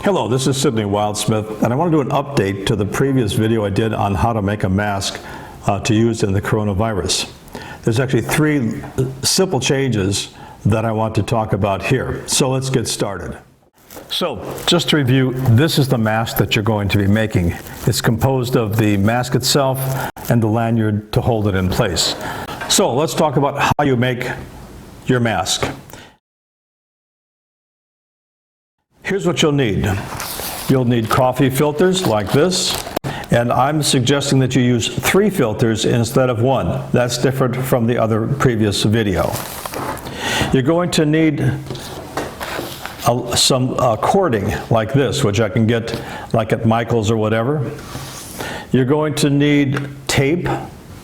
Hello, this is Sidney Wildsmith, and I want to do an update to the previous video I did on how to make a mask to use in the coronavirus. There's actually three simple changes that I want to talk about here. So let's get started. So just to review, this is the mask that you're going to be making. It's composed of the mask itself and the lanyard to hold it in place. So let's talk about how you make your mask. Here's what you'll need. You'll need coffee filters like this, and I'm suggesting that you use 3 filters instead of 1. That's different from the other previous video. You're going to need some cording like this, which I can get like at Michael's or whatever. You're going to need tape.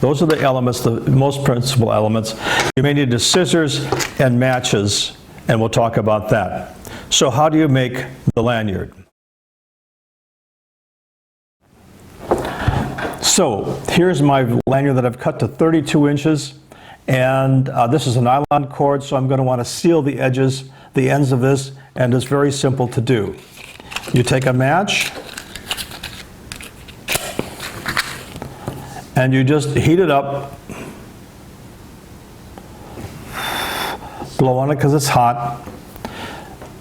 Those are the elements, the most principal elements. You may need the scissors and matches, and we'll talk about that. So how do you make the lanyard? So here's my lanyard that I've cut to 32 inches, and this is a nylon cord, so I'm going to want to seal the edges, the ends of this, and it's very simple to do. You take a match, and you just heat it up, blow on it because it's hot,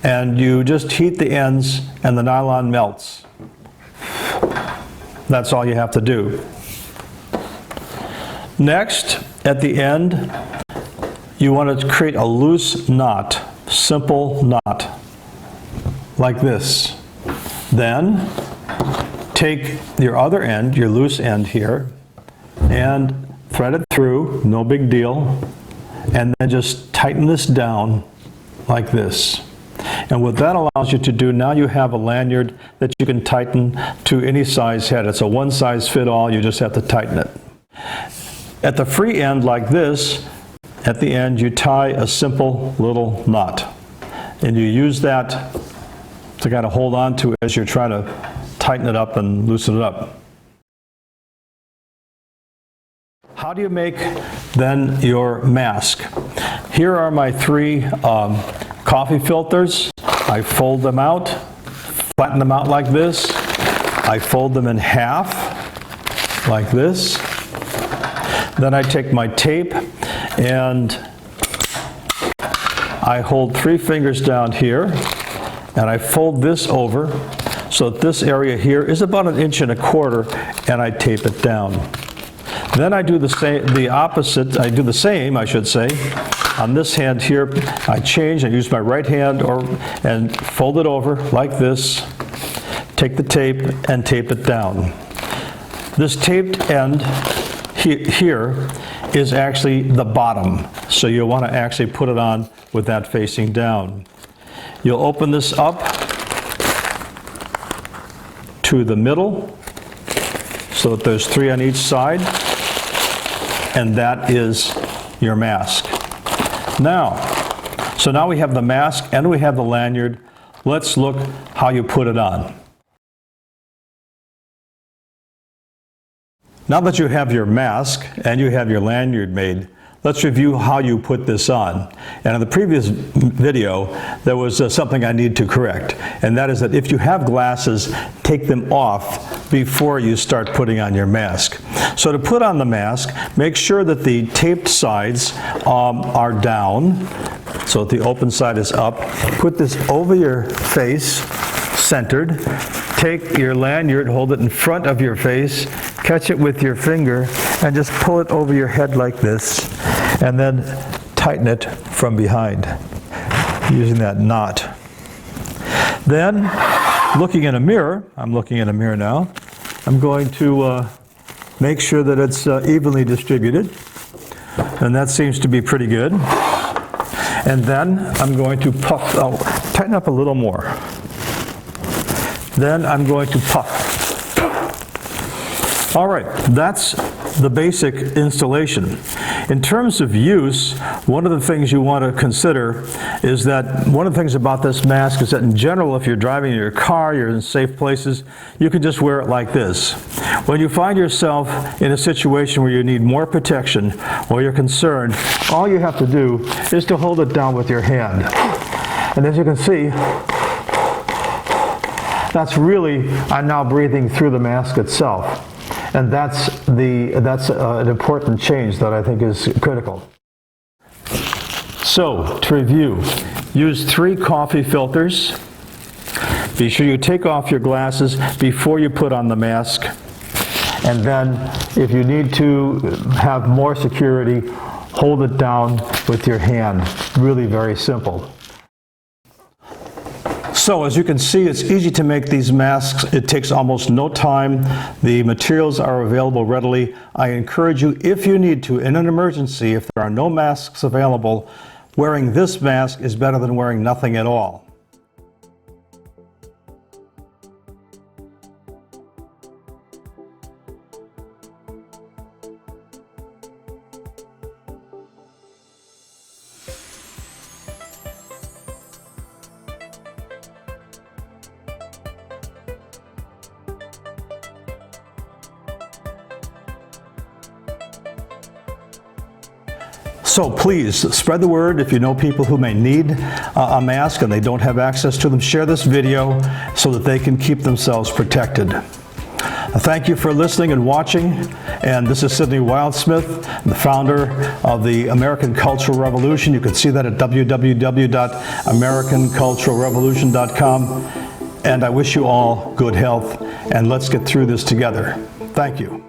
and you just heat the ends and the nylon melts. That's all you have to do. Next, at the end, you want to create a loose knot, simple knot, like this. Then, take your other end, your loose end here, and thread it through, no big deal, and then just tighten this down like this. And what that allows you to do, now you have a lanyard that you can tighten to any size head. It's a one size fit all, you just have to tighten it. At the free end like this, at the end you tie a simple little knot. And you use that to kind of hold on to it as you're trying to tighten it up and loosen it up. How do you make then your mask? Here are my 3 coffee filters. I fold them out, flatten them out like this. I fold them in half, like this. Then I take my tape and I hold 3 fingers down here, and I fold this over so that this area here is about 1 1/4 inches, and I tape it down. Then I do the same, I should say. On this hand here, I change, I use my right hand and fold it over like this, take the tape and tape it down. This taped end here is actually the bottom, so you'll want to actually put it on with that facing down. You'll open this up to the middle so that there's 3 on each side, and that is your mask. So now we have the mask and we have the lanyard. Let's look how you put it on. Now that you have your mask and you have your lanyard made, let's review how you put this on. And in the previous video, there was something I need to correct, and that is that if you have glasses, take them off before you start putting on your mask. So to put on the mask, make sure that the taped sides are down, so that the open side is up. Put this over your face, centered. Take your lanyard, hold it in front of your face, catch it with your finger, and just pull it over your head like this, and then tighten it from behind using that knot. Then, looking in a mirror, I'm looking in a mirror now, I'm going to make sure that it's evenly distributed, and that seems to be pretty good. And then I'm going to tighten up a little more. Then I'm going to puff. All right, that's the basic installation. In terms of use, one of the things you want to consider is that one of the things about this mask is that in general, if you're driving in your car, you're in safe places, you can just wear it like this. When you find yourself in a situation where you need more protection or you're concerned, all you have to do is to hold it down with your hand. And as you can see, That's really, I'm now breathing through the mask itself. And that's an important change that I think is critical. So, to review, use 3 coffee filters. Be sure you take off your glasses before you put on the mask. And then, if you need to have more security, hold it down with your hand. Really very simple. So as you can see, it's easy to make these masks. It takes almost no time. The materials are available readily. I encourage you, if you need to, in an emergency, if there are no masks available, wearing this mask is better than wearing nothing at all. So please spread the word. If you know people who may need a mask and they don't have access to them, share this video so that they can keep themselves protected. Thank you for listening and watching. And this is Sidney Wildsmith, the founder of the American Cultural Revolution. You can see that at www.americanculturalrevolution.com. And I wish you all good health, and let's get through this together. Thank you.